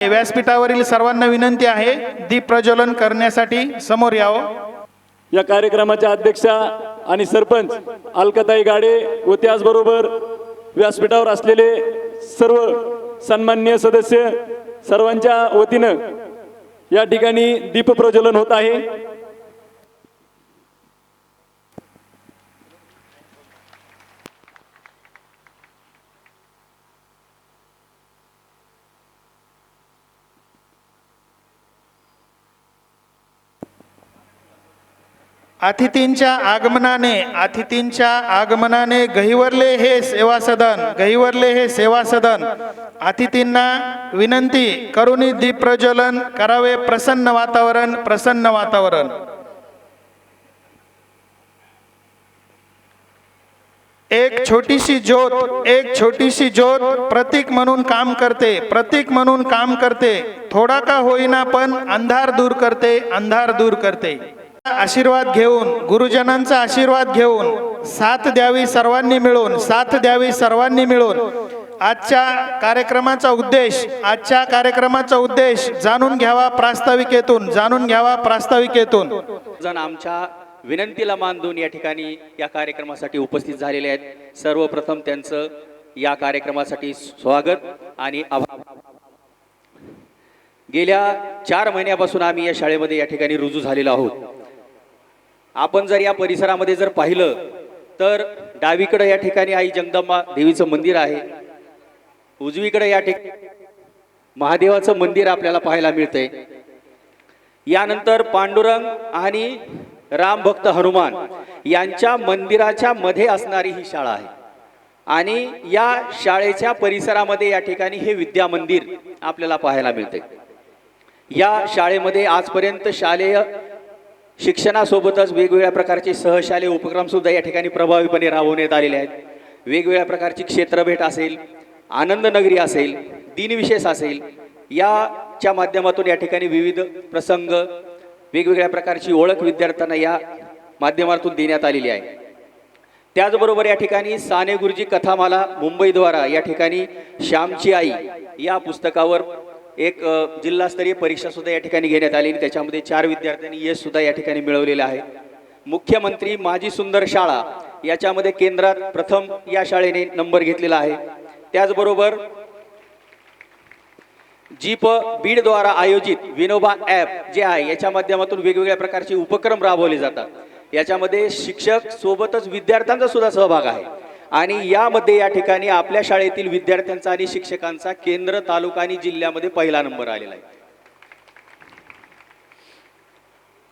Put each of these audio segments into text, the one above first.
व्यासपीठावरील सर्वांना विनंती आहे दीप प्रज्वलन करण्यासाठी समोर यावं। या कार्यक्रमाच्या अध्यक्षा आणि सरपंच अलकाताई गाडे व त्याचबरोबर व्यासपीठावर असलेले सर्व सन्माननीय सदस्य सर्वांच्या वतीनं या ठिकाणी दीप प्रज्वलन होत आहे। अतिथींच्या आगमनाने गहिवरले हे सेवा सदन अतिथींना विनंती करुणी दीप प्रज्वलन करावे। प्रसन्न वातावरण एक छोटीशी ज्योत प्रतीक म्हणून काम करते थोडा का होईना पण अंधार दूर करते। आशीर्वाद घेऊन गुरुजनांचा आशीर्वाद घेऊन साथ द्यावी सर्वांनी मिळून आजच्या कार्यक्रमाचा उद्देश जाणून घ्यावा प्रास्ताविकेतून जण आमच्या विनंतीला मान देऊन या ठिकाणी या कार्यक्रमासाठी उपस्थित झालेले आहेत। सर्वप्रथम त्यांचं या कार्यक्रमासाठी स्वागत आणि आभार। गेल्या 4 महिन्यापासून आम्ही या शाळेमध्ये या ठिकाणी रुजू झालेलो आहोत। आपण जर या परिसरामध्ये जर पाहिलं तर डावीकडे या ठिकाणी आई जगदंबा देवीचं मंदिर आहे, उजवीकडे या ठिकाणी महादेवाचं मंदिर आपल्याला पाहायला मिळतंय। यानंतर पांडुरंग आणि राम भक्त हनुमान यांच्या मंदिराच्या मध्ये असणारी ही शाळा आहे आणि या शाळेच्या परिसरामध्ये या ठिकाणी हे विद्या मंदिर आपल्याला पाहायला मिळते। या शाळेमध्ये आजपर्यंत शालेय शिक्षणासोबतच वेगवेगळ्या प्रकारचे सहशालेय उपक्रम सुद्धा या ठिकाणी प्रभावीपणे राबवण्यात आलेले आहेत। वेगवेगळ्या प्रकारची क्षेत्रभेट असेल, आनंद नगरी असेल, दिनविशेष असेल, याच्या माध्यमातून या ठिकाणी विविध प्रसंग वेगवेगळ्या प्रकारची ओळख विद्यार्थ्यांना या माध्यमातून देण्यात आलेली आहे। त्याचबरोबर या ठिकाणी साने गुरुजी कथामाला मुंबईद्वारा या ठिकाणी श्यामची आई या पुस्तकावर एक जिल्हास्तरीय परीक्षा सुद्धा या ठिकाणी घेण्यात आली आणि त्याच्यामध्ये 4 विद्यार्थ्यांनी यश सुद्धा या ठिकाणी मिळवलेलं आहे। मुख्यमंत्री माझी सुंदर शाळा याच्यामध्ये केंद्रात प्रथम या शाळेने नंबर घेतलेला आहे। त्याचबरोबर जीप बीड द्वारा आयोजित विनोबा ॲप जे आहे याच्या माध्यमातून वेगवेगळ्या प्रकारचे उपक्रम राबवले जातात। याच्यामध्ये शिक्षक सोबतच विद्यार्थ्यांचा सुद्धा सहभाग आहे आणि यामध्ये या ठिकाणी आपल्या शाळेतील विद्यार्थ्यांचा आणि शिक्षकांचा केंद्र, तालुका आणि जिल्ह्यामध्ये पहिला नंबर आलेला आहे।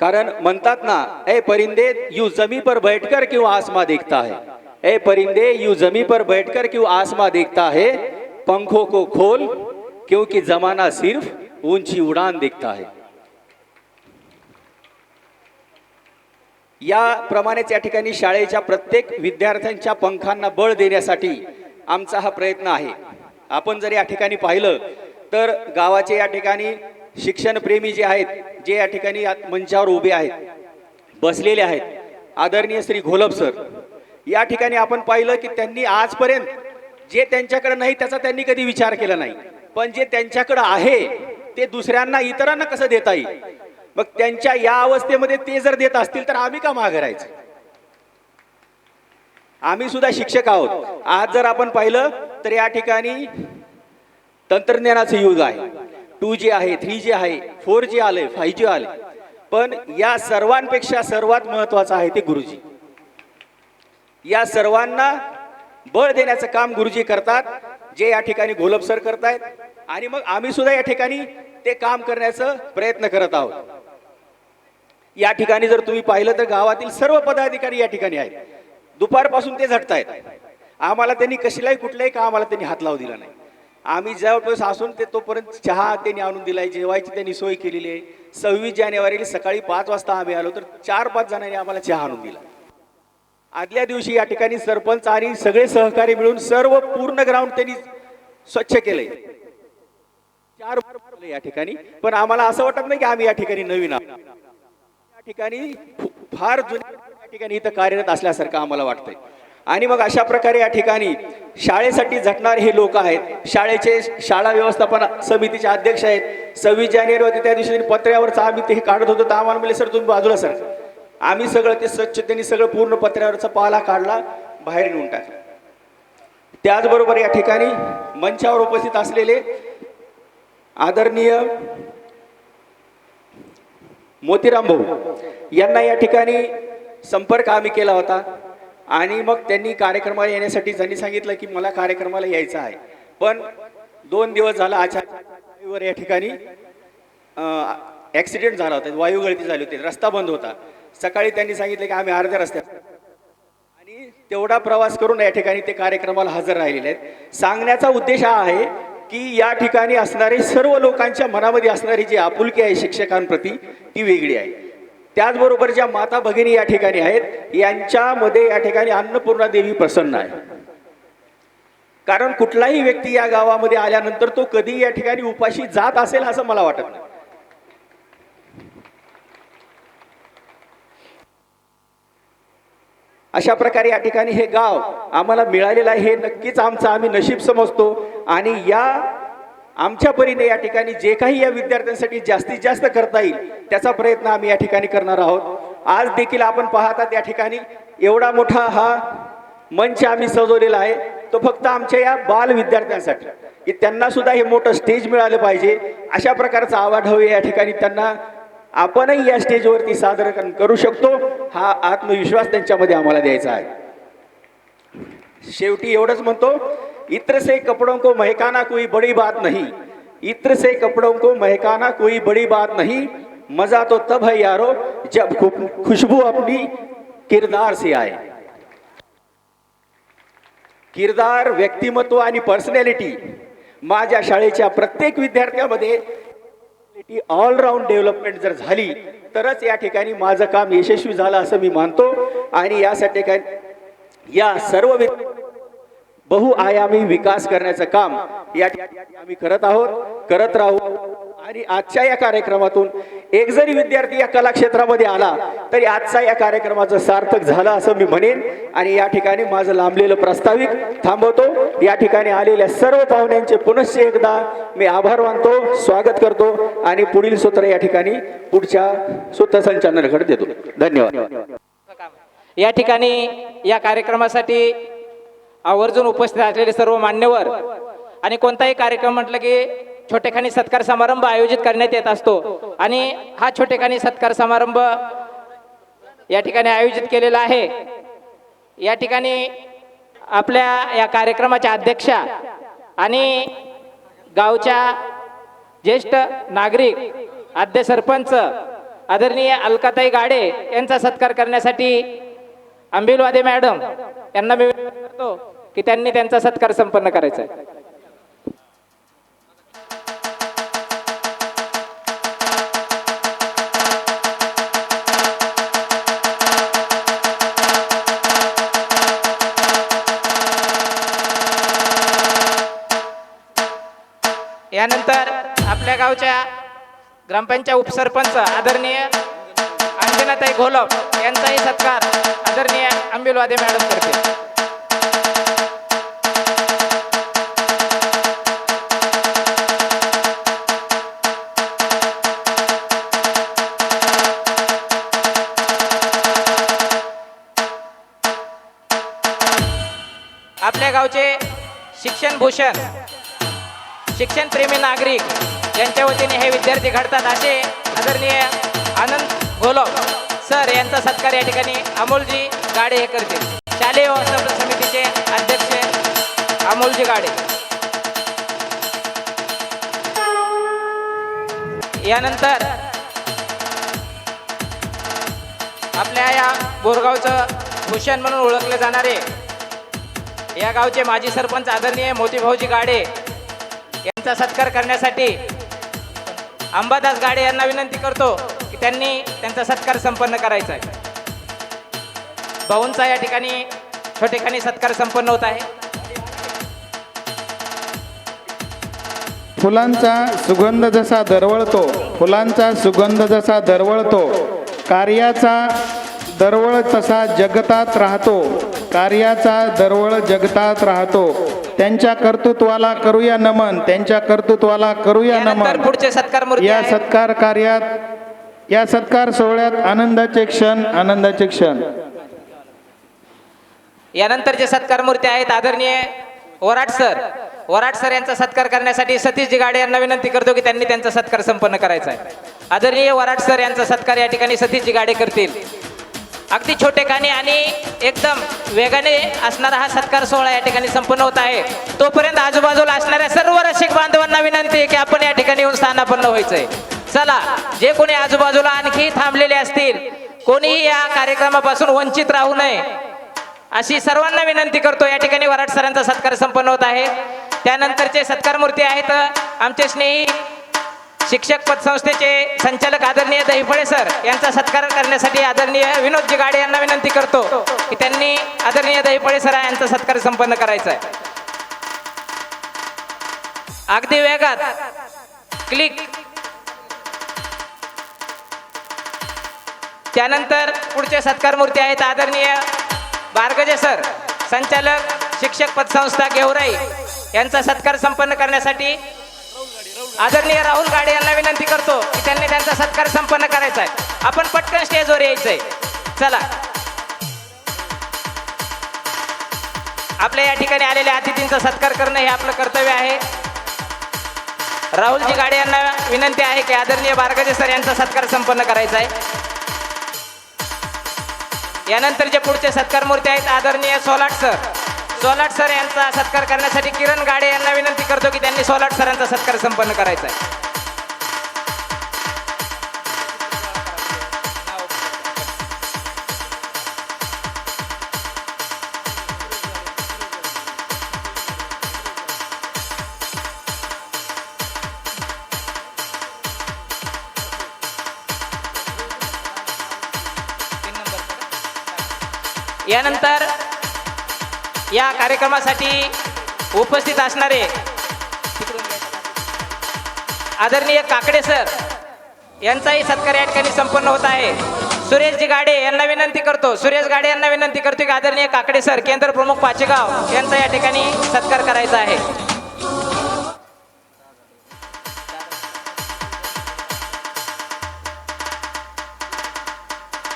कारण म्हणतात ना, ए परिंदे यू जमी पर बैठकर क्यों आसमां देखता है, ए परिंदे यू जमी पर बैठकर क्यों आसमां देखता है, पंखों को खोल क्योंकि जमाना सिर्फ ऊंची उड़ान देखता है। याप्रमाणेच या ठिकाणी शाळेच्या प्रत्येक विद्यार्थ्यांच्या पंखांना बळ देण्यासाठी आमचा हा प्रयत्न आहे। आपण जर या ठिकाणी पाहिलं तर गावाचे या ठिकाणी शिक्षणप्रेमी जे आहेत, जे या ठिकाणी मंचावर उभे आहेत, बसलेले आहेत, आदरणीय श्री घोलप सर, या ठिकाणी आपण पाहिलं की त्यांनी आजपर्यंत जे त्यांच्याकडे नाही त्याचा त्यांनी कधी विचार केला नाही, पण जे त्यांच्याकडे आहे ते दुसऱ्यांना, इतरांना कसं देता येईल, मग त्यांच्या या अवस्थेमध्ये ते जर देत असतील तर आम्ही का मागे राहायचं। आम्ही सुद्धा शिक्षक आहोत। आज जर आपण पाहिलं तर या ठिकाणी तंत्रज्ञानाचं युग आहे, 2G आहे, 3G आहे, 4G आले, 5G आले, पण या सर्वांपेक्षा सर्वात महत्वाचं आहे ते गुरुजी। या सर्वांना बळ देण्याचं काम गुरुजी करतात, जे या ठिकाणी घोलप सर करतायत आणि मग आम्ही सुद्धा या ठिकाणी ते काम करण्याचा प्रयत्न करत आहोत। या ठिकाणी जर तुम्ही पाहिलं तर गावातील सर्व पदाधिकारी या ठिकाणी आहेत, दुपारपासून ते झटतायत। आम्हाला त्यांनी कशालाही कुठल्याही कामाला त्यांनी हात लावू दिला नाही। आम्ही ज्यावेळेस असून ते तोपर्यंत चहा त्यांनी आणून दिलाय, जेवायची त्यांनी सोय केलेली आहे। 26 जानेवारीला सकाळी 5 वाजता आम्ही आलो तर 4-5 जणांनी आम्हाला चहा आणून दिला। आदल्या दिवशी या ठिकाणी सरपंच आणि सगळे सहकारी मिळून सर्व पूर्ण ग्राउंड त्यांनी स्वच्छ केलंय 4 या ठिकाणी। पण आम्हाला असं वाटत नाही की आम्ही या ठिकाणी नवीन आहोत, या ठिकाणी फार जुन्या ठिकाणी इथं कार्यरत असल्यासारखं आम्हाला वाटतंय। आणि मग अशा प्रकारे या ठिकाणी शाळेसाठी झटणारे हे लोक आहेत. शाळेचे शाळा व्यवस्थापन समितीचे अध्यक्ष आहेत. 26 जानेवारी होते त्या दिवशी पत्र्यावरचं आम्ही ते काढत होतो तर आम्हाला म्हणले सर तुम्ही बाजूला सर. आम्ही सगळं ते स्वच्छतेने सगळं पूर्ण पत्र्यावरचा पाला काढला, बाहेर नेऊन टाकला. त्याचबरोबर या ठिकाणी मंचावर उपस्थित असलेले आदरणीय मोतीराम भाऊ यांना या ठिकाणी संपर्क आम्ही केला होता आणि मग त्यांनी कार्यक्रमाला येण्यासाठी त्यांनी सांगितलं की मला कार्यक्रमाला यायचं आहे, पण 2 दिवस झाला अचानक या ठिकाणी ॲक्सिडेंट झाला होता, वायुगळती झाली होती, रस्ता बंद होता. सकाळी त्यांनी सांगितलं की आम्ही अर्ध्या रस्त्यात आणि तेवढा प्रवास करून या ठिकाणी ते कार्यक्रमाला हजर राहिलेले आहेत. सांगण्याचा उद्देश हा आहे की या ठिकाणी असणारे सर्व लोकांच्या मनामध्ये असणारी जी आपुलकी आहे शिक्षकांप्रती ती वेगळी आहे. त्याचबरोबर ज्या माता भगिनी या ठिकाणी आहेत यांच्यामध्ये या ठिकाणी अन्नपूर्णा देवी प्रसन्न आहे. कारण कुठलाही व्यक्ती या गावामध्ये आल्यानंतर तो कधी या ठिकाणी उपाशी जात असेल असं मला वाटत नाही. अशा प्रकारे या ठिकाणी हे गाव आम्हाला मिळालेलं आहे, हे नक्कीच आमचं आम्ही नशीब समजतो. आणि या आमच्या परीने या ठिकाणी जे काही या विद्यार्थ्यांसाठी जास्तीत जास्त करता येईल त्याचा प्रयत्न आम्ही या ठिकाणी करणार आहोत. आज देखील आपण पाहतात या ठिकाणी एवढा मोठा हा मंच आम्ही सजवलेला आहे, तो फक्त आमच्या या बाल विद्यार्थ्यांसाठी की त्यांना सुद्धा हे मोठं स्टेज मिळालं पाहिजे अशा प्रकारचा आवाढव्य या ठिकाणी त्यांना आपणही या स्टेजवरती सादरीकरण करू शकतो हा आत्मविश्वास त्यांच्यामध्ये आम्हाला द्यायचा आहे. शेवटी एवढंच म्हणतो, इत्र से कपड़ों को महकाना कोई बड़ी बात नहीं, इत्र से कपड़ों को महकाना कोई बड़ी बात नहीं, मजा तो तब है यारो जब खुशबू अपनी किरदार से आए. किरदार, व्यक्तिमत्व आणि पर्सनॅलिटी माझ्या शाळेच्या प्रत्येक विद्यार्थ्यामध्ये ऑलराऊंड डेव्हलपमेंट जर झाली तरच या ठिकाणी माझं काम यशस्वी झालं असं मी मानतो. आणि यासाठी काय या सर्व बहुआयामी विकास करण्याचं काम या ठिकाणी आम्ही करत आहोत, करत राहू. आणि आजच्या या कार्यक्रमातून एक जरी विद्यार्थी या कला क्षेत्रामध्ये आला तरी आजचा या कार्यक्रमाचं सार्थक झालं असं मी म्हणेन. आणि या ठिकाणी माझं लांबलेलं प्रास्ताविक थांबवतो. या ठिकाणी आलेल्या सर्व पाहुण्यांचे पुनश्च एकदा मी आभार मानतो, स्वागत करतो आणि पुढील सूत्र या ठिकाणी पुढच्या सूत्रसंचालनाकडे देतो. धन्यवाद. या ठिकाणी या कार्यक्रमासाठी आवर्जून उपस्थित असलेले सर्व मान्यवर आणि कोणताही कार्यक्रम म्हटलं की छोटेखानी सत्कार समारंभ आयोजित करण्यात येत असतो आणि हा छोटेखानी सत्कार समारंभ या ठिकाणी आयोजित केलेला आहे. या ठिकाणी आपल्या या कार्यक्रमाच्या अध्यक्षा आणि गावच्या ज्येष्ठ नागरिक आद्य सरपंच आदरणीय अलकाताई गाडे यांचा सत्कार करण्यासाठी अंबिलवादे मॅडम यांना मी विनंती करतो की त्यांनी त्यांचा सत्कार संपन्न करायचा आहे. यानंतर आपल्या गावच्या ग्रामपंचायत उपसरपंच आदरणीय अंजनाताई घोलप यांचाही सत्कार आदरणीय अंबिलवादे मॅडम करतील. आपल्या गावचे शिक्षण भूषण शिक्षण प्रेमी नागरिक यांच्या वतीने हे विद्यार्थी घडतात असे आदरणीय आनंद घोलप सर यांचा सत्कार या ठिकाणी अमोलजी गाडे हे करतील. शालेय व्यवस्थापन समितीचे अध्यक्ष अमोलजी गाडे. यानंतर आपल्या या बोरगावचं भूषण म्हणून ओळखले जाणारे या गावचे माजी सरपंच आदरणीय मोतीभाऊजी गाडे यांचा सत्कार करण्यासाठी अंबादास गाडे यांना विनंती करतो की त्यांनी त्यांचा सत्कार संपन्न करायचा आहे. भाऊंचा या ठिकाणी छोटेखानी सत्कार संपन्न होत आहे. फुलांचा सुगंध जसा दरवळतो, फुलांचा सुगंध जसा दरवळतो, कार्याचा दरवळ तसा जगतात राहतो. कार्याचा दरवळ जगतात राहतो. त्यांच्या कर्तृत्वाला करूया नमन, त्यांच्या कर्तृत्वाला करूया यानंतर नमन. पुढचे सत्कार मूर्ती या आहेत. सत्कार कार्यात, या सत्कार सोहळ्यात आनंदाचे क्षण, आनंदाचे क्षण. यानंतरचे सत्कार मूर्ती आहेत आदरणीय वराड सर. वराड सर यांचा सत्कार करण्यासाठी सतीशजी गाडे यांना विनंती करतो की त्यांनी त्यांचा सत्कार संपन्न करायचा आहे. आदरणीय वराड सर यांचा सत्कार या ठिकाणी सतीशजी गाडे करतील. अगदी छोटेखानी आणि एकदम वेगाने असणारा हा सत्कार सोहळा या ठिकाणी संपन्न होत आहे. तोपर्यंत आजूबाजूला असणाऱ्या सर्व रसिक बांधवांना विनंती आहे की आपण या ठिकाणी येऊन स्थानापन्न व्हायचंय. चला, जे कोणी आजूबाजूला आणखी थांबलेले असतील, कोणीही या कार्यक्रमापासून वंचित राहू नये अशी सर्वांना विनंती करतो. या ठिकाणी वराड सरांचा सत्कार संपन्न होत आहे. त्यानंतरचे सत्कार मूर्ती आहेत आमचे स्नेही शिक्षक पतसंस्थेचे संचालक आदरणीय दहिफळे सर यांचा सत्कार करण्यासाठी आदरणीय विनोदजी गाडे यांना विनंती करतो की त्यांनी आदरणीय दहिफळे सर यांचा सत्कार संपन्न करायचा आहे. अगदी वेगात क्लिक. त्यानंतर पुढचे सत्कार मूर्ती आहेत आदरणीय बारगजे सर संचालक शिक्षक पतसंस्था गेवराई यांचा सत्कार संपन्न करण्यासाठी आदरणीय राहुल गाडे यांना विनंती करतो की त्यांनी त्यांचा सत्कार संपन्न करायचा आहे. आपण पटकन स्टेजवर यायचंय. चला, आपल्या या ठिकाणी आलेल्या अतिथींचा सत्कार करणं हे आपलं कर्तव्य आहे. राहुलजी गाडे यांना विनंती आहे की आदरणीय बारगजे सर यांचा सत्कार संपन्न करायचा आहे. यानंतरचे पुढचे सत्कार मूर्ती आहेत आदरणीय सोलाट सर. सोलाट सर यांचा सत्कार करण्यासाठी किरण गाडे यांना विनंती करतो की त्यांनी सोलाट सरांचा सत्कार संपन्न करायचा आहे. यानंतर या कार्यक्रमासाठी उपस्थित असणारे आदरणीय काकडे सर यांचाही सत्कार या ठिकाणी संपन्न होत आहे. सुरेशजी गाडे यांना विनंती करतो, सुरेश गाडे यांना विनंती करतो की आदरणीय काकडे सर केंद्र प्रमुख पाचेगाव यांचा या ठिकाणी सत्कार करायचा आहे.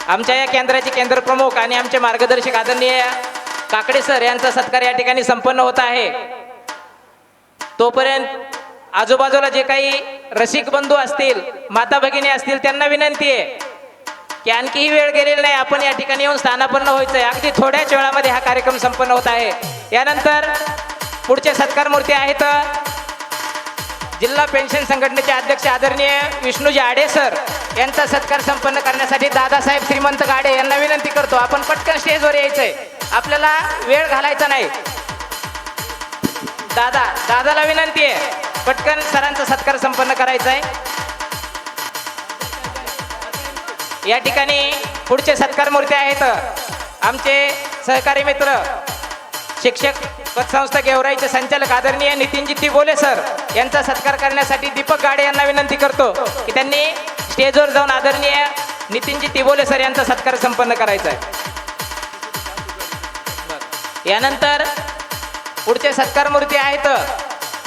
आमच्या या केंद्राचे केंद्र प्रमुख आणि आमचे मार्गदर्शक आदरणीय काकडे सर यांचा सत्कार या ठिकाणी संपन्न होत आहे. तोपर्यंत आजूबाजूला जे काही रसिक बंधू असतील, माता भगिनी असतील, त्यांना विनंती आहे की आणखीही वेळ गेलेला नाही, आपण या ठिकाणी येऊन स्थानापन्न व्हायचंय. अगदी थोड्याच वेळामध्ये हा कार्यक्रम संपन्न होत आहे. यानंतर पुढचे सत्कार मूर्ती आहेत जिल्हा पेन्शन संघटनेचे अध्यक्ष आदरणीय विष्णूजी आडे सर यांचा सत्कार संपन्न करण्यासाठी दादासाहेब श्रीमंत गाडे यांना विनंती करतो, आपण पटकन स्टेजवर यायचंय, आपल्याला वेळ घालायचा नाही. दादाला विनंती आहे, पटकन सरांचा सत्कार संपन्न करायचा आहे. या ठिकाणी पुढचे सत्कार मूर्ती आहेत आमचे सहकारी मित्र शिक्षक पतसंस्था गेवराईचे संचालक आदरणीय नितीनजी तिबोले सर यांचा सत्कार करण्यासाठी दीपक गाडे यांना विनंती करतो की त्यांनी स्टेजवर जाऊन आदरणीय नितीनजी तिबोले सर यांचा सत्कार संपन्न करायचा आहे. यानंतर पुढचे सत्कार मूर्ती आहेत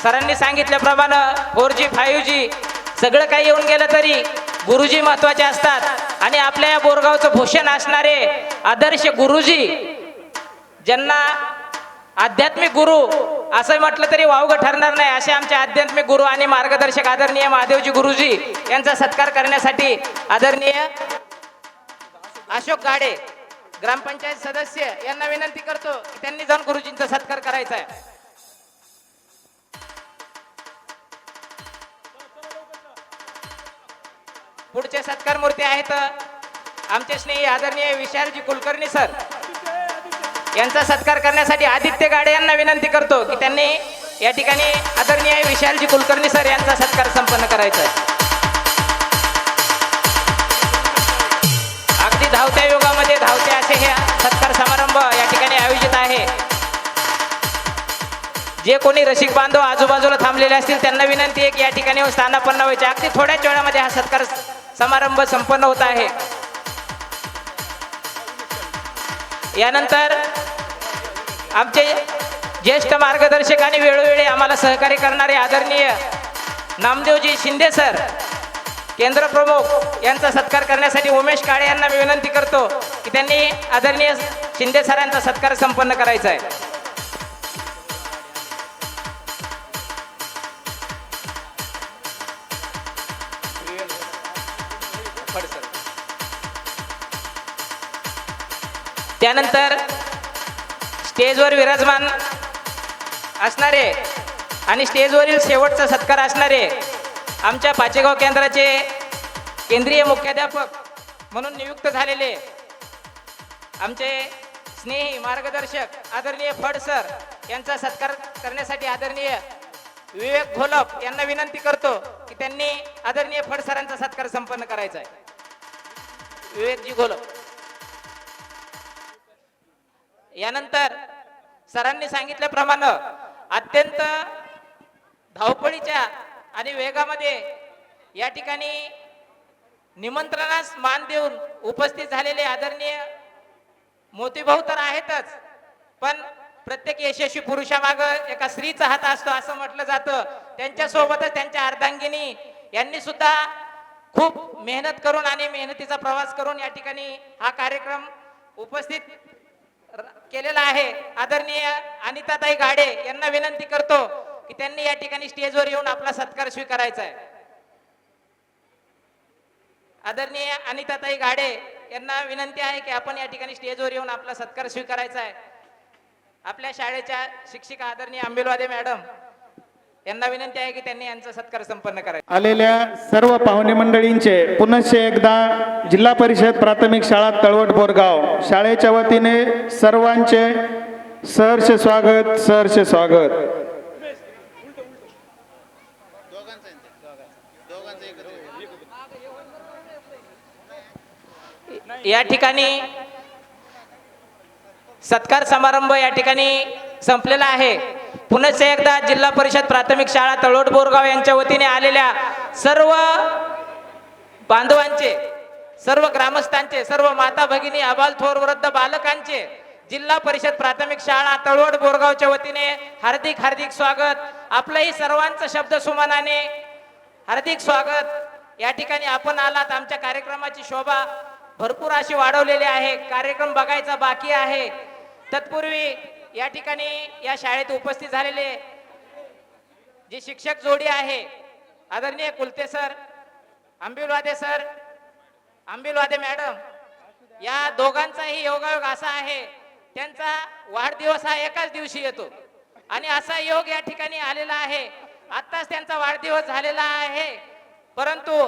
सरांनी सांगितल्याप्रमाणे 4G 5G सगळं काही येऊन गेलं तरी गुरुजी महत्वाचे असतात आणि आपल्या या बोरगावचं भूषण असणारे आदर्श गुरुजी, ज्यांना आध्यात्मिक गुरु असं म्हटलं तरी वावगं ठरणार नाही, असे आमचे आध्यात्मिक गुरु आणि मार्गदर्शक आदरणीय महादेवजी गुरुजी यांचा सत्कार करण्यासाठी आदरणीय अशोक गाडे ग्रामपंचायत सदस्य यांना विनंती करतो की त्यांनी जाऊन गुरुजींचा सत्कार करायचा आहे. पुढचे सत्कार मूर्ती आहेत आमचे स्नेही आदरणीय विशालजी कुलकर्णी सर यांचा सत्कार करण्यासाठी आदित्य गाडे यांना विनंती करतो की त्यांनी या ठिकाणी आदरणीय विशालजी कुलकर्णी सर यांचा सत्कार संपन्न करायचा आहे. अगदी धावत्या युगामध्ये धावते असे हे सत्कार समारंभ या ठिकाणी आयोजित आहे. जे कोणी रसिक बांधव आजूबाजूला थांबलेले असतील त्यांना विनंती आहे की या ठिकाणी स्थानापन्न व्हायचे. अगदी थोड्याच वेळामध्ये हा सत्कार समारंभ संपन्न होत आहे. यानंतर आमचे ज्येष्ठ मार्गदर्शक आणि वेळोवेळी आम्हाला सहकार्य करणारे आदरणीय नामदेवजी शिंदे सर केंद्र प्रमुख यांचा सत्कार करण्यासाठी उमेश काळे यांना मी विनंती करतो की त्यांनी आदरणीय शिंदे सरांचा सत्कार संपन्न करायचा आहे. त्यानंतर स्टेजवर विराजमान असणारे आणि स्टेजवरील शेवटचा सत्कार असणारे आमच्या पाचेगाव केंद्राचे केंद्रीय मुख्याध्यापक म्हणून नियुक्त झालेले आमचे स्नेही मार्गदर्शक आदरणीय फड सर यांचा सत्कार करण्यासाठी आदरणीय विवेक घोलप यांना विनंती करतो की त्यांनी आदरणीय फड सरांचा सत्कार संपन्न करायचा आहे. विवेकजी घोलप. यानंतर सरांनी सांगितल्याप्रमाणे अत्यंत धावपळीच्या आणि वेगामध्ये या ठिकाणी निमंत्रणास मान देऊन उपस्थित झालेले आदरणीय मोतीभाऊ तर आहेतच, पण प्रत्येक यशस्वी पुरुषामागं एका स्त्रीचा हात असतो असं म्हटलं जातं. त्यांच्यासोबतच त्यांच्या अर्धांगिनी यांनी सुद्धा खूप मेहनत करून आणि मेहनतीचा प्रवास करून या ठिकाणी हा कार्यक्रम उपस्थित केलेला आहे. आदरणीय अनिताताई गाडे यांना विनंती करतो की त्यांनी या ठिकाणी स्टेजवर येऊन आपला सत्कार स्वीकारायचा आहे. आदरणीय अनिताताई गाडे यांना विनंती आहे की आपण या ठिकाणी स्टेजवर येऊन आपला सत्कार स्वीकारायचा आहे. आपल्या शाळेच्या शिक्षिका आदरणीय आंबेलवादे मॅडम यांना विनंती आहे की त्यांनी यांचा सत्कार संपन्न करायचा. आलेल्या सर्व पाहुणे मंडळींचे पुनश्च एकदा जिल्हा परिषद प्राथमिक शाळा तळवट बोरगाव शाळेच्या वतीने सर्वांचे सहर्ष स्वागत, सहर्ष स्वागत. या ठिकाणी सत्कार समारंभ या ठिकाणी संपलेला आहे. पुनश्च एकदा जिल्हा परिषद प्राथमिक शाळा तळोट बोरगाव यांच्या वतीने आलेल्या सर्व बांधवांचे, सर्व ग्रामस्थांचे, सर्व माता भगिनी, अबाल थोर वृद्ध बालकांचे जिल्हा परिषद प्राथमिक शाळा तळवट बोरगावच्या वतीने हार्दिक हार्दिक स्वागत. आपलंही सर्वांचं शब्द सुमनाने हार्दिक स्वागत. या ठिकाणी आपण आलात. आमच्या कार्यक्रमाची शोभा भरपूर अशी वाढवलेली आहे. कार्यक्रम बघायचा बाकी आहे. तत्पूर्वी या ठिकाणी या शाळेत उपस्थित झालेले जे शिक्षक जोडी आहे आदरणीय कुलते सर, आंबिलवादे सर, आंबिलवादे मॅडम, या दोघांचाही योगायोग असा आहे त्यांचा वाढदिवस हा एकाच दिवशी येतो आणि असा योग या ठिकाणी आलेला आहे. आत्ताच त्यांचा वाढदिवस झालेला आहे, परंतु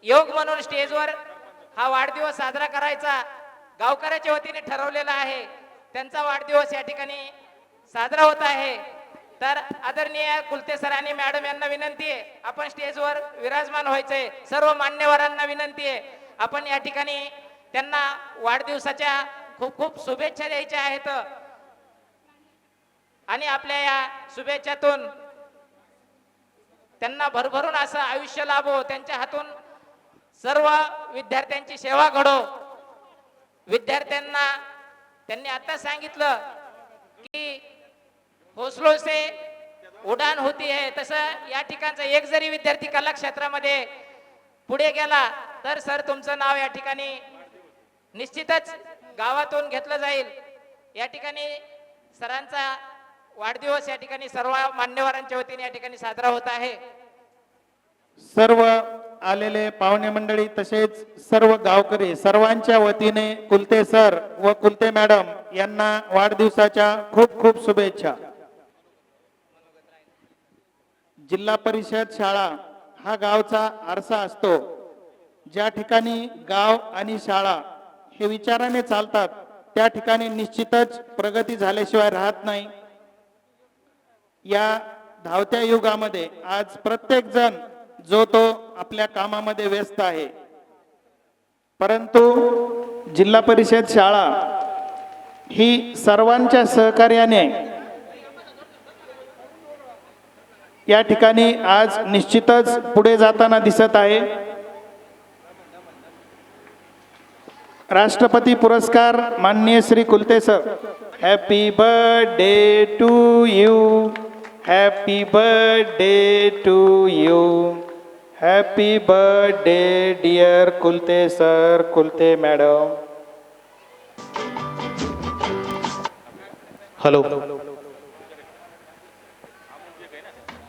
योग म्हणून स्टेजवर हा वाढदिवस साजरा करायचा गावकऱ्याच्या वतीने ठरवलेला आहे. त्यांचा वाढदिवस या ठिकाणी साजरा होत आहे. तर आदरणीय कुलते सर आणि मॅडम यांना विनंती आहे आपण स्टेजवर विराजमान व्हायचंय. सर्व मान्यवरांना विनंती आहे आपण या ठिकाणी त्यांना वाढदिवसाच्या खूप खूप शुभेच्छा द्यायच्या आहेत आणि आपल्या या शुभेच्छातून त्यांना भरभरून असं आयुष्य लाभो, त्यांच्या हातून सर्व विद्यार्थ्यांची सेवा घडो. विद्यार्थ्यांना त्यांनी आता सांगितलं की हौसलों से उडान होती है, तसं या ठिकाणचा एक जरी विद्यार्थी कला क्षेत्रामध्ये पुढे गेला तर सर तुमचं नाव या ठिकाणी निश्चितच गावातून घेतलं जाईल. या ठिकाणी सरांचा वाढदिवस या ठिकाणी सर्व मान्यवरांच्या वतीने या ठिकाणी साजरा होत आहे. सर्व आलेले पाहुणे मंडळी तसेच सर्व गावकरी सर्वांच्या वतीने कुलते सर व कुलते मॅडम यांना वाढदिवसाच्या खूप खूप शुभेच्छा. जिल्हा परिषद शाळा हा गावचा आरसा असतो. ज्या ठिकाणी गाव आणि शाळा हे विचाराने चालतात त्या ठिकाणी निश्चितच प्रगती झाल्याशिवाय राहत नाही. या धावत्या युगामध्ये आज प्रत्येक जण जो तो आपल्या कामामध्ये व्यस्त आहे, परंतु जिल्हा परिषद शाळा ही सर्वांच्या सहकार्याने या ठिकाणी आज निश्चितच पुढे जाताना दिसत आहे. राष्ट्रपती पुरस्कार माननीय Shri Kulte sir. Happy birthday to you, happy birthday to you, happy birthday dear Kulte sir, Kulte madam. Hello.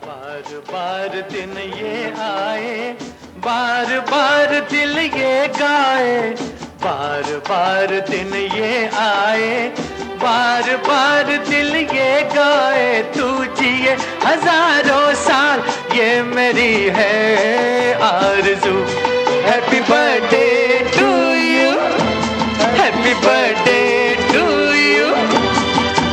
बार बार दिन ये आए, बार बार दिल ये गाए, बार बार दिन ये आए, बार बार दिल ये गाए, तू जिए हजारों साल ये मेरी है आरज़ू. Happy birthday to you, happy birthday to you,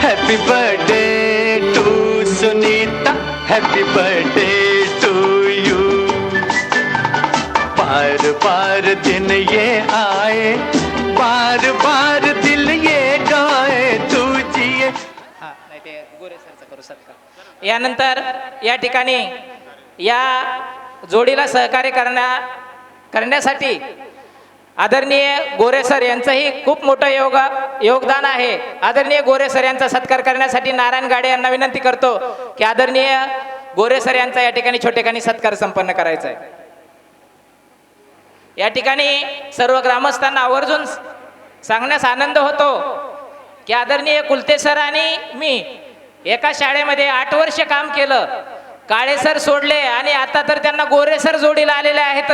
happy birthday to Sunita, happy birthday to you. बार बार दिन ये आए, बार बार दिल ये गाए, तू जिए. यानंतर या ठिकाणी या जोडीला सहकार्य करण्यासाठी आदरणीय गोरे सर यांचंही खूप मोठं योगदान आहे. आदरणीय गोरे सर यांचा सत्कार करण्यासाठी नारायण गाडे यांना विनंती करतो की आदरणीय गोरे सर यांचा या ठिकाणी छोटेखानी सत्कार संपन्न करायचा आहे. या ठिकाणी सर्व ग्रामस्थांना आवर्जून सांगण्यास आनंद होतो की आदरणीय कुलते सर आणि मी एका शाळेमध्ये 8 वर्ष काम केलं. काळे सर सोडले आणि आता तर त्यांना गोरे सर जोडीला आलेले आहेत.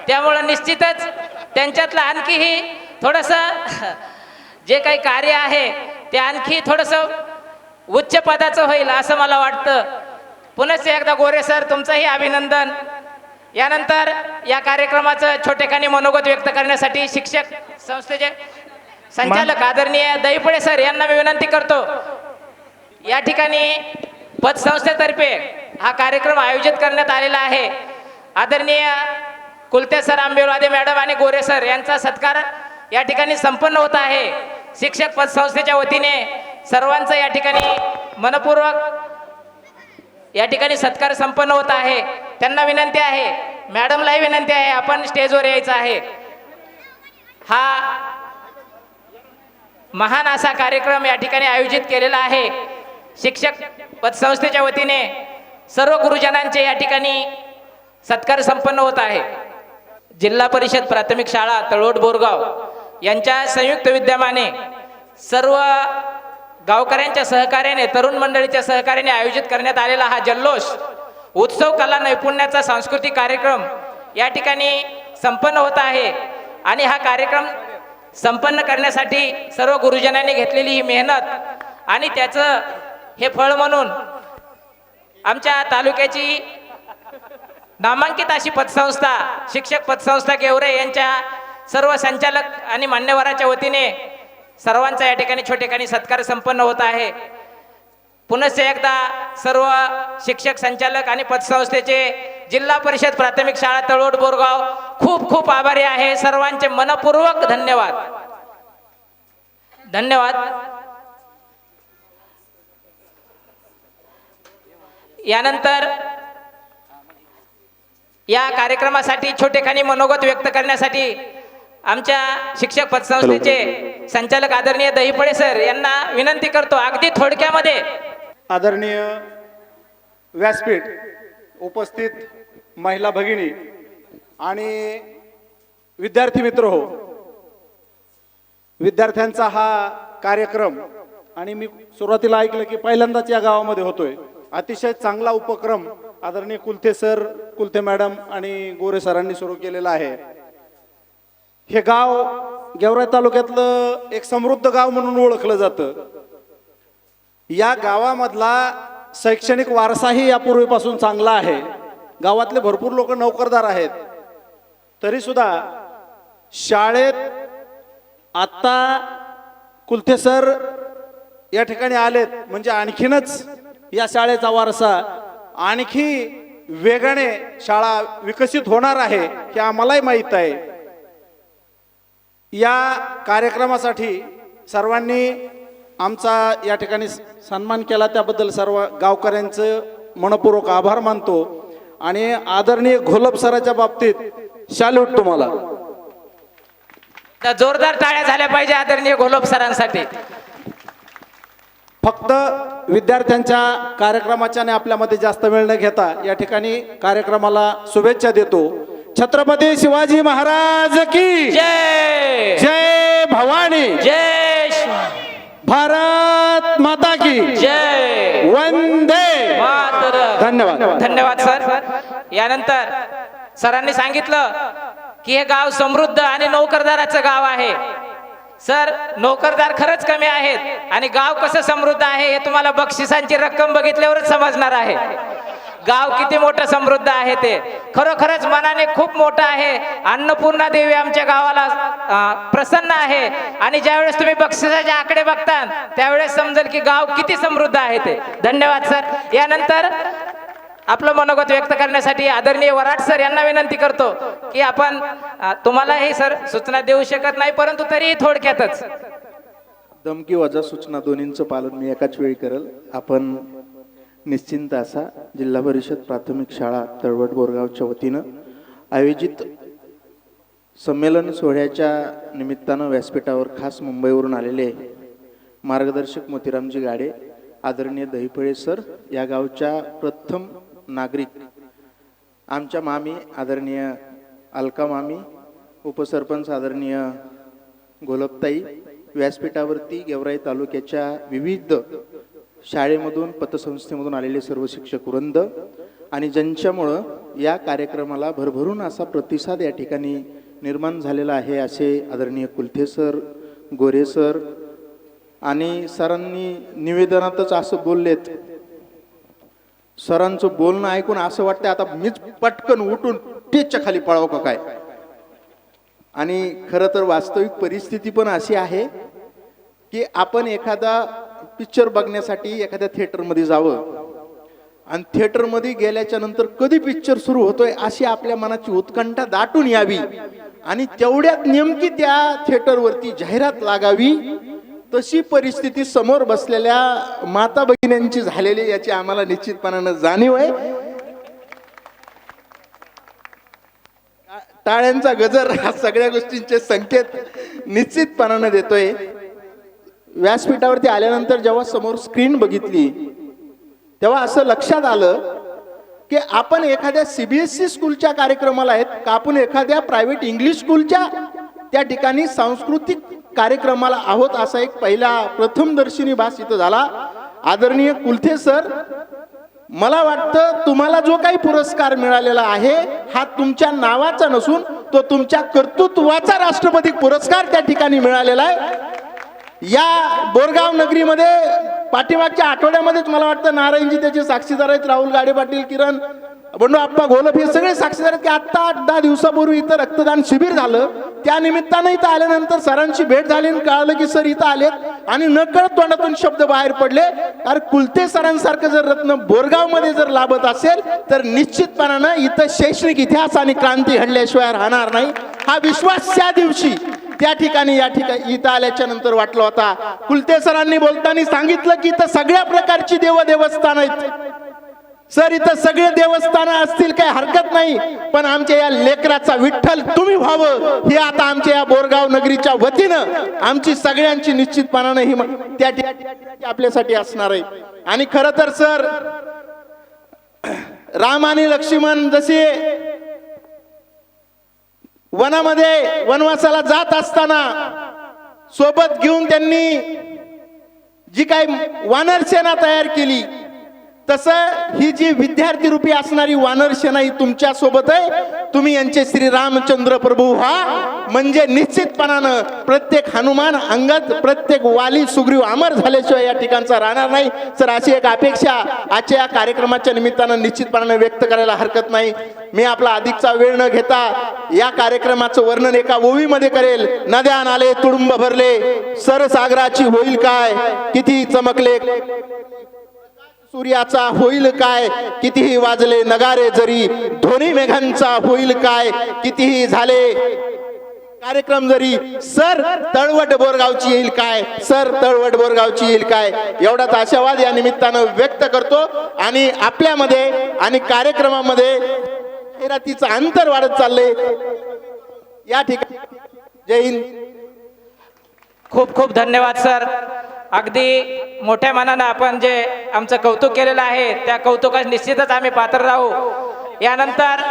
त्यामुळं निश्चितच त्यांच्यातलं आणखीही थोडंसं जे काही कार्य आहे ते आणखी थोडंसं उच्च पदाचं होईल असं मला वाटतं. पुनश्च एकदा गोरे सर तुमचंही अभिनंदन. यानंतर या कार्यक्रमाचं छोटेखानी मनोगत व्यक्त करण्यासाठी शिक्षक संस्थेचे संचालक आदरणीय दैपळे सर यांना मी विनंती करतो. या ठिकाणी पतसंस्थेतर्फे हा कार्यक्रम आयोजित करण्यात आलेला आहे. आदरणीय कुलते सर, आंबेवादे मॅडम आणि गोरे सर यांचा सत्कार या ठिकाणी संपन्न होत आहे. शिक्षक पतसंस्थेच्या वतीने सर्वांचं या ठिकाणी मनपूर्वक या ठिकाणी सत्कार संपन्न होत आहे. त्यांना विनंती आहे, मॅडमलाही विनंती आहे, आपण स्टेजवर यायचं आहे. हा महान असा कार्यक्रम या ठिकाणी आयोजित केलेला आहे. शिक्षक पतसंस्थेच्या वतीने सर्व गुरुजनांचे या ठिकाणी सत्कार संपन्न होत आहे. जिल्हा परिषद प्राथमिक शाळा तळोट बोरगाव यांच्या संयुक्त विद्यमाने सर्व गावकऱ्यांच्या सहकार्याने, तरुण मंडळीच्या सहकार्याने आयोजित करण्यात आलेला हा जल्लोष उत्सव कला नैपुण्याचा सांस्कृतिक कार्यक्रम या ठिकाणी संपन्न होत आहे. आणि हा कार्यक्रम संपन्न करण्यासाठी सर्व गुरुजनांनी घेतलेली ही मेहनत आणि त्याचं हे फळ म्हणून आमच्या तालुक्याची नामांकित अशी पतसंस्था शिक्षक पतसंस्था गेवरे यांच्या सर्व संचालक आणि मान्यवराच्या वतीने सर्वांचा या ठिकाणी छोटेखानी सत्कार संपन्न होत आहे. पुनश्च एकदा सर्व शिक्षक संचालक आणि पतसंस्थेचे जिल्हा परिषद प्राथमिक शाळा तळोट बोरगाव खूप खूप आभारी आहे. सर्वांचे मनपूर्वक धन्यवाद. धन्यवाद. यानंतर या कार्यक्रमासाठी छोटेखानी मनोगत व्यक्त करण्यासाठी आमच्या शिक्षक पतसंस्थेचे संचालक आदरणीय दहिपळे सर यांना विनंती करतो, अगदी थोडक्यामध्ये. आदरणीय व्यासपीठ, उपस्थित महिला भगिनी आणि विद्यार्थी मित्र हो, विद्यार्थ्यांचा हा कार्यक्रम आणि मी सुरुवातीला ऐकलं की पहिल्यांदाच या गावामध्ये होतोय. अतिशय चांगला उपक्रम आदरणीय कुलते सर, कुलते मॅडम आणि गोरे सरांनी सुरू केलेला आहे. हे गाव गेवराई तालुक्यातलं एक समृद्ध गाव म्हणून ओळखलं जातं. या गावामधला शैक्षणिक वारसाही यापूर्वीपासून चांगला आहे. गावातले भरपूर लोक नोकरदार आहेत, तरी सुद्धा शाळेत आता कुलते सर या ठिकाणी आलेत म्हणजे आणखीनच या शाळेचा वारसा आणखी वेगाने शाळा विकसित होणार आहे हे आम्हालाही माहीत आहे. या कार्यक्रमासाठी सर्वांनी आमचा या ठिकाणी सन्मान केला त्याबद्दल सर्व गावकऱ्यांचं मनपूर्वक आभार मानतो. आणि आदरणीय घोलप सराच्या बाबतीत सॅल्यूट तुम्हाला. तर जोरदार टाळ्या झाल्या पाहिजे आदरणीय घोलप सरांसाठी. फक्त विद्यार्थ्यांच्या कार्यक्रमाच्या आणि आपल्यामध्ये जास्त वेळ न घेता या ठिकाणी कार्यक्रमाला शुभेच्छा देतो. छत्रपती शिवाजी महाराज की जय जय भवानी, जय भारत माता की जय वंदे मातरम. धन्यवाद. धन्यवाद सर. यानंतर सरांनी सांगितलं की हे गाव समृद्ध आणि नोकरदाराचं गाव आहे. सर, नोकरदार खरंच कमी आहेत आणि गाव कसं समृद्ध आहे हे तुम्हाला बक्षिसांची रक्कम बघितल्यावरच समजणार आहे. गाव किती मोठं समृद्ध आहे ते खरोखरच मनाने खूप मोठं आहे. अन्नपूर्णा देवी आमच्या गावाला प्रसन्न आहे आणि ज्यावेळेस तुम्ही बक्षिसाचे आकडे बघता त्यावेळेस समजेल की गाव किती समृद्ध आहे ते. धन्यवाद सर. यानंतर आपलं मनोगत व्यक्त करण्यासाठी आदरणीय वराड सर यांना विनंती करतो की आपण तुम्हालाही सर सूचना देऊ शकत नाही परंतु तरीही थोडक्यातच. धमकी वजा सूचना दोन्हींचं पालन मी एकाच वेळी करेल. आपण निश्चिंत असा जिल्हा परिषद प्राथमिक शाळा तळवट बोरगावच्या वतीनं आयोजित संमेलन सोहळ्याच्या निमित्तानं व्यासपीठावर खास मुंबईवरून आलेले मार्गदर्शक मोतीरामजी गाडे, आदरणीय दहिफळे सर, या गावच्या प्रथम नागरिक आमच्या मामी आदरणीय अलका मामी, उपसरपंच आदरणीय गोलपताई, व्यासपीठावरती गेवराई तालुक्याच्या विविध शाळेमधून पतसंस्थेमधून आलेले सर्व शिक्षक वृंद आणि ज्यांच्यामुळं या कार्यक्रमाला भरभरून असा प्रतिसाद या ठिकाणी निर्माण झालेला आहे असे आदरणीय कुलथे सर, गोरे सर आणि सरांनी निवेदनातच असं बोललेत. सरांचं बोलणं ऐकून असं वाटतं आता मीच पटकन उठून टेजच्या खाली पळावं का काय. आणि खरं तर वास्तविक परिस्थिती पण अशी आहे की आपण एखादा पिक्चर बघण्यासाठी एखाद्या थिएटरमध्ये जावं आणि थिएटरमध्ये गेल्याच्या नंतर कधी पिक्चर सुरू होतोय अशी आपल्या मनाची उत्कंठा दाटून यावी आणि तेवढ्यात नेमकी त्या थिएटरवरती जाहिरात लागावी तशी परिस्थिती समोर बसलेल्या माता भगिन्यांची झालेली याची आम्हाला निश्चितपणानं जाणीव आहे. टाळ्यांचा गजर हा सगळ्या गोष्टींचे संकेत निश्चितपणानं देतोय. व्यासपीठावरती आल्यानंतर जेव्हा समोर स्क्रीन बघितली तेव्हा असं लक्षात आलं की आपण एखाद्या सीबीएसई स्कूलच्या कार्यक्रमाला आहेत का आपण एखाद्या प्रायव्हेट इंग्लिश स्कूलच्या त्या ठिकाणी सांस्कृतिक कार्यक्रमाला आहोत असा एक पहिला प्रथमदर्शनी भास इथं झाला. आदरणीय कुलथे सर, मला वाटतं तुम्हाला जो काही पुरस्कार मिळालेला आहे हा तुमच्या नावाचा नसून तो तुमच्या कर्तृत्वाचा राष्ट्रपती पुरस्कार त्या ठिकाणी मिळालेला आहे. या बोरगाव नगरीमध्ये पाठीमागच्या आठवड्यामध्येच मला वाटतं नारायणजी त्याचे साक्षीदार आहेत, राहुल गाडे पाटील, किरण बंडू आप्पा घोलप हे सगळे साक्षीदार आहेत की आत्ता 8-10 दिवसापूर्वी इथं रक्तदान शिबिर झालं. त्या निमित्तानं इथं आल्यानंतर सरांची भेट झाली आणि कळालं की सर इथं आलेत आणि नकळत तोंडातून शब्द बाहेर पडले. अरे कुलथे सरांसारखं जर रत्न बोरगावमध्ये जर लाभत असेल तर निश्चितपणानं इथं शैक्षणिक इतिहास आणि क्रांती घडल्याशिवाय राहणार नाही. हा विश्वास त्या दिवशी त्या ठिकाणी या ठिकाणी इथं आल्याच्या नंतर वाटला होता. कुलथे सरांनी बोलताना सांगितलं की इथं सगळ्या प्रकारची देवस्थान आहेत. सर इथं सगळे देवस्थान असतील काही हरकत नाही पण आमच्या या लेकराचा विठ्ठल तुम्ही व्हावं हे आता आमच्या या बोरगाव नगरीच्या वतीनं आमची सगळ्यांची निश्चितपणानं ही त्या ठिकाणी आपल्यासाठी असणार आहे. आणि खरं तर सर राम आणि लक्ष्मण जसे वनामध्ये वनवासाला जात असताना सोबत घेऊन त्यांनी जी काही वानर सेना तयार केली तसं ही जी विद्यार्थी रूपी असणारी वानर सेना ही तुमच्या सोबत आहे. तुम्ही यांचे श्री रामचंद्र प्रभू व्हा म्हणजे निश्चितपणानं प्रत्येक हनुमान अंगद प्रत्येक वाली सुग्रीव अमर झाल्याशिवाय या ठिकाणचा राहणार नाही. सर अशी एक अपेक्षा आजच्या या कार्यक्रमाच्या निमित्तानं निश्चितपणानं व्यक्त करायला हरकत नाही. मी आपला अधिकचा वेळ न घेता या कार्यक्रमाचं वर्णन एका ओवीमध्ये करेल. नद्या नाले तुडुंब भरले सरसागराची होईल काय किती चमकले सूर्याचा होईल काय कितीही वाजले नगारे जरी ध्वनी मेघांचा होईल काय कितीही झाले कार्यक्रम जरी सर तळवट बोरगावची येईल काय सर तळवट बोरगावची येईल काय एवढाच आशावाद या निमित्तानं व्यक्त करतो. आणि आपल्यामध्ये आणि कार्यक्रमामध्ये जाहिरातीचं अंतर वाढत चाललंय या ठिकाणी. जय हिंद. खूप खूप धन्यवाद सर. अगदी मोठ्या मनानं आपण जे आमचं कौतुक केलेलं आहे त्या कौतुकास निश्चितच आम्ही पात्र राहू. यानंतर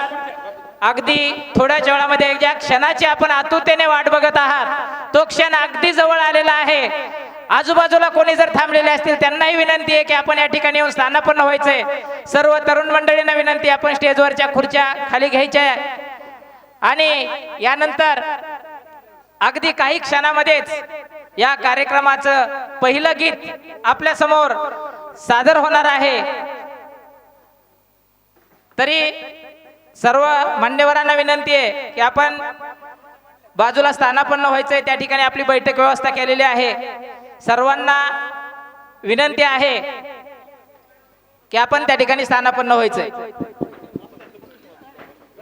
अगदी थोड्याच वेळामध्ये ज्या क्षणाची आपण आतुरतेने वाट बघत आहात तो क्षण अगदी जवळ आलेला आहे. आजूबाजूला कोणी जर थांबलेले असतील त्यांनाही विनंती आहे की आपण या ठिकाणी येऊन स्थानापन्न व्हायचंय. सर्व तरुण मंडळींना विनंती, आपण स्टेजवरच्या खुर्च्या खाली घ्यायच्या आणि यानंतर अगदी काही क्षणामध्येच या कार्यक्रमाचं पहिलं गीत आपल्या समोर सादर होणार आहे. तरी सर्व मान्यवरांना विनंती आहे की आपण बाजूला स्थानापन्न व्हायचंय. त्या ठिकाणी आपली बैठक व्यवस्था केलेली आहे. सर्वांना विनंती आहे की आपण त्या ठिकाणी स्थानापन्न व्हायचंय.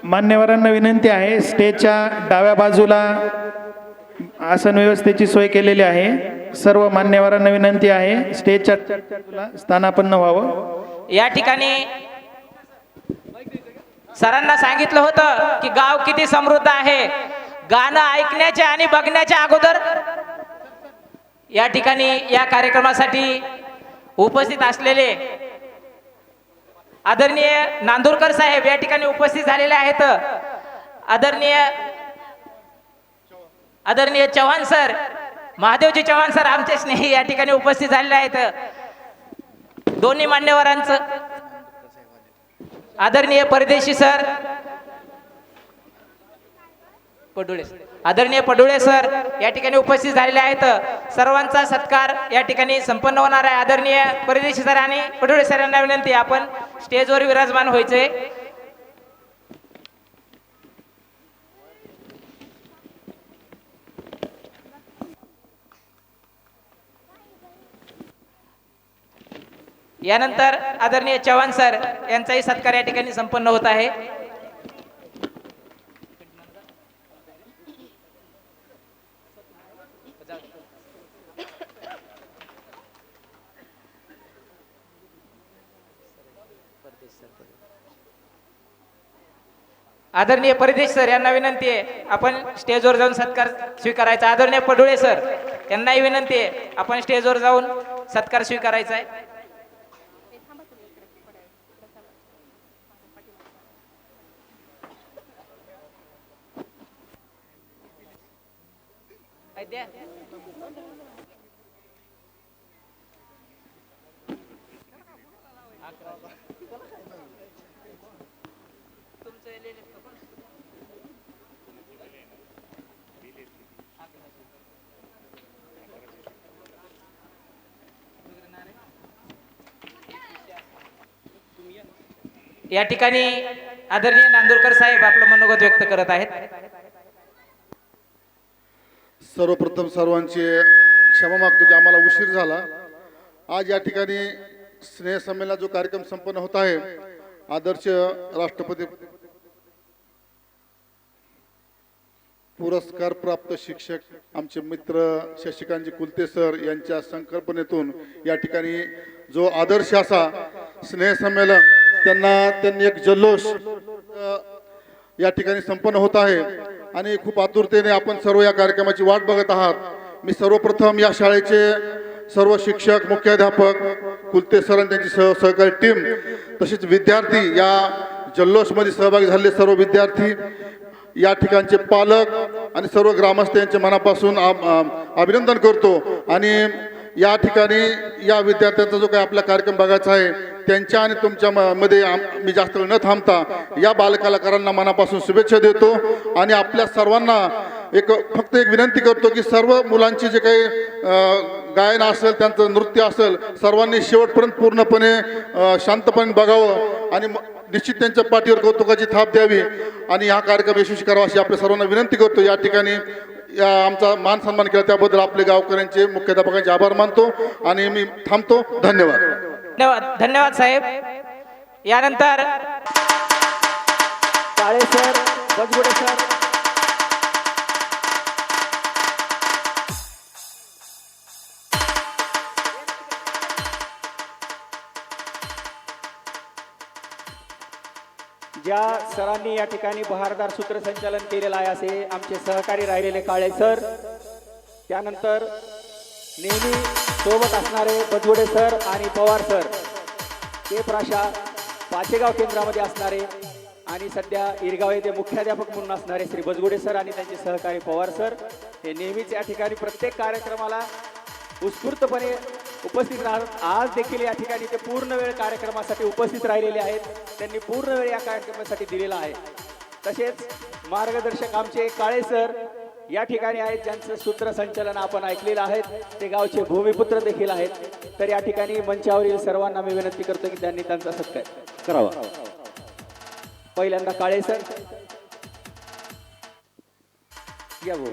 मान्यवरांना विनंती आहे, स्टेजच्या डाव्या बाजूला आसन व्यवस्थेची सोय केलेली आहे. सर्व मान्यवरांना विनंती आहे स्टेजच्या बाजूला स्थानापन्न व्हावं. या ठिकाणी सरांना सांगितलं होतं की गाव किती समृद्ध आहे. गाणं ऐकण्याच्या आणि बघण्याच्या अगोदर या ठिकाणी या कार्यक्रमासाठी उपस्थित असलेले आदरणीय नांदुरकर साहेब या ठिकाणी उपस्थित झालेले आहेत. आदरणीय चव्हाण सर, महादेवजी चव्हाण सर आमचे स्नेही या ठिकाणी उपस्थित झालेले आहेत. दोन्ही मान्यवरांचं आदरणीय परदेशी सर आदरणीय पडुळे सर या ठिकाणी उपस्थित झालेले आहेत. सर्वांचा सत्कार या ठिकाणी संपन्न होणार आहे. आदरणीय परदेशी सर आणि पडुळे सर यांना विनंती, आपण स्टेजवर विराजमान व्हायचे. यानंतर आदरणीय चव्हाण सर यांचाही सत्कार या ठिकाणी संपन्न होत आहे. आदरणीय परदेश सर यांना विनंती आहे आपण स्टेजवर जाऊन सत्कार स्वीकारायचा. आदरणीय पडुळे सर यांनाही विनंती आहे आपण स्टेजवर जाऊन सत्कार स्वीकारायचा आहे. या ठिकाणी आदरणीय नांदुरकर साहेब आपलं मनोगत व्यक्त करत आहेत. सर्वप्रथम सर्वांचे क्षमा मागतो की आम्हाला उशीर झाला. आज या ठिकाणी स्नेहसंमेलनाचा जो कार्यक्रम संपन्न होत आहे, आदर्श राष्ट्रपती पुरस्कार प्राप्त शिक्षक आमचे मित्र शशिकांतजी कुलते सर यांच्या संकल्पनेतून या ठिकाणी जो आदर्श असा स्नेहसंमेलन त्यांनी एक जल्लोष या ठिकाणी संपन्न होत आहे आणि खूप आतुरतेने आपण सर्व या कार्यक्रमाची वाट बघत आहात. मी सर्वप्रथम या शाळेचे सर्व शिक्षक, मुख्याध्यापक, कुलते सर आणि त्यांची सहकारी टीम तसेच विद्यार्थी, या जल्लोषमध्ये सहभागी झालेले सर्व विद्यार्थी, या ठिकाणचे पालक आणि सर्व ग्रामस्थ यांचे मनापासून अभिनंदन करतो. आणि या ठिकाणी या विद्यार्थ्यांचा जो काही आपला कार्यक्रम बघायचा आहे त्यांच्या आणि तुमच्या मध्ये मी जास्त वेळ न थांबता या बालकलाकारांना मनापासून शुभेच्छा देतो. आणि आपल्या सर्वांना फक्त एक विनंती करतो की सर्व मुलांची जे काही गायन असेल, त्यांचं नृत्य असेल, सर्वांनी शेवटपर्यंत पूर्णपणे शांतपणे बघावं आणि निश्चित त्यांच्या पाठीवर कौतुकाची थाप द्यावी आणि हा कार्यक्रम यशस्वी करावा अशी आपल्या सर्वांना विनंती करतो. या ठिकाणी आमचा मान सन्मान केला त्याबद्दल आपले गावकऱ्यांचे, मुख्याध्यापकांचे आभार मानतो आणि मी थांबतो. धन्यवाद. धन्यवाद. धन्यवाद साहेब. यानंतर काळे सर, बजगुडे सर, ज्या सरांनी या ठिकाणी बहारदार सूत्रसंचालन केलेलं आहे असे आमचे सहकारी राहिलेले काळे सर, त्यानंतर नेहमी सोबत असणारे बजवडे सर आणि पवार सर, ते प्राशा पाचेगाव केंद्रामध्ये असणारे आणि सध्या इरगाव येथे मुख्याध्यापक म्हणून असणारे श्री बजगुडे सर आणि त्यांचे सहकारी पवार सर, हे नेहमीच या ठिकाणी प्रत्येक कार्यक्रमाला उत्स्फूर्तपणे उपस्थित राहतात. आज देखील या ठिकाणी ते पूर्ण वेळ कार्यक्रमासाठी उपस्थित राहिलेले आहेत. त्यांनी पूर्ण वेळ या कार्यक्रमासाठी दिलेला आहे. तसेच मार्गदर्शक आमचे काळे सर या ठिकाणी आहेत, ज्यांचं सूत्रसंचालन आपण ऐकलेलं आहे. ते गावचे भूमिपुत्र देखील आहेत. तर या ठिकाणी मंचावरील सर्वांना मी विनंती करतो की त्यांनी त्यांचा सत्कार करावा. पहिल्यांदा काळे सर या भाऊ.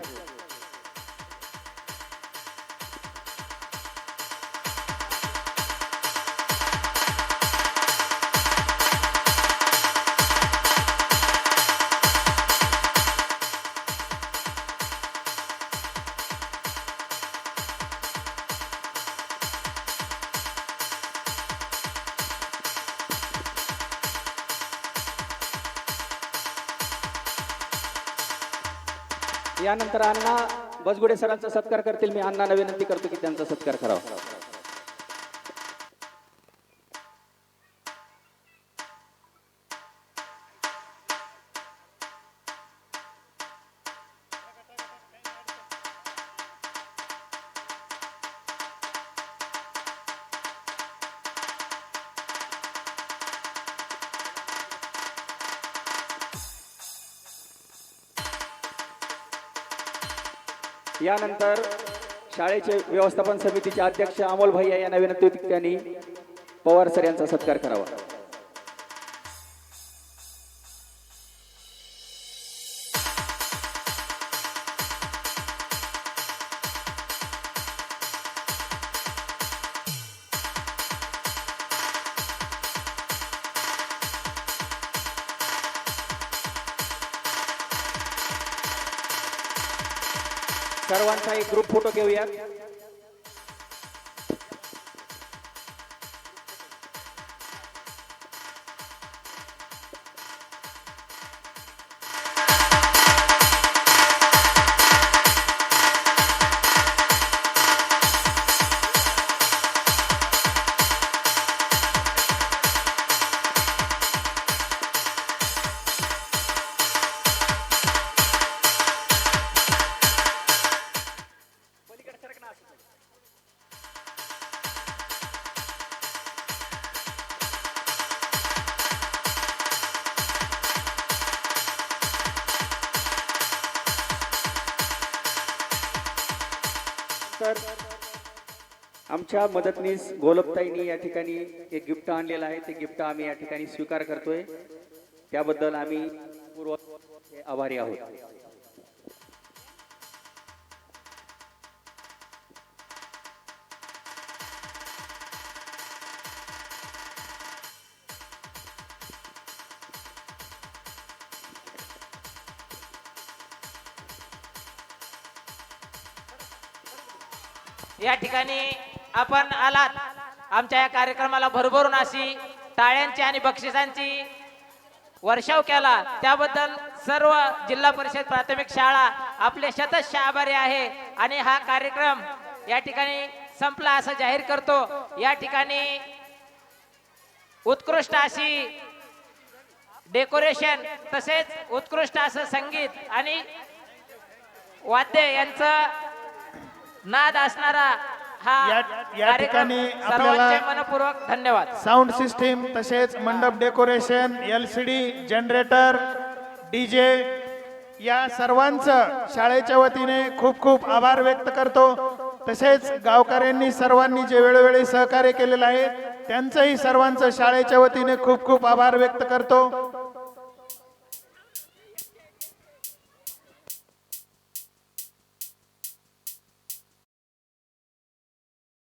यानंतर अण्णा बजगुडे सरांचा सत्कार करतील. मी अण्णांना विनंती करतो की त्यांचा सत्कार करावा. यानंतर शाळेचे व्यवस्थापन समितीचे अध्यक्ष अमोल भैया यांना विनंती होती की त्यांनी पवार सर यांचा सत्कार करावा. सर्वांचा एक ग्रुप फोटो घेऊया. तर आमच्या मदतनीस गोलपताईंनी या ठिकाणी एक गिफ्ट आणलेलं आहे. ते गिफ्ट आम्ही या ठिकाणी स्वीकार करतोय. त्याबद्दल आम्ही पूर्व आभारी आहोत. या ठिकाणी आपण आलात, आमच्या या कार्यक्रमाला भरभरून अशी टाळ्यांची आणि बक्षिसांची वर्षाव केला, त्याबद्दल सर्व जिल्हा परिषद प्राथमिक शाळा आपले शतश आभारी आहे. आणि हा कार्यक्रम या ठिकाणी संपला असं जाहीर करतो. या ठिकाणी उत्कृष्ट अशी डेकोरेशन तसेच उत्कृष्ट असं संगीत आणि वाद्य यांचं नाद असणारा हा या ठिकाणी सर्वांचे मनपूर्वक धन्यवाद. साऊंड सिस्टीम तसेच मंडप डेकोरेशन, LCD, जनरेटर, DJ या सर्वांचं शाळेच्या वतीने खूप खूप आभार व्यक्त करतो. तसेच गावकऱ्यांनी सर्वांनी जे वेळोवेळी सहकार्य केलेलं आहे त्यांचंही सर्वांचं शाळेच्या वतीने खूप खूप आभार व्यक्त करतो.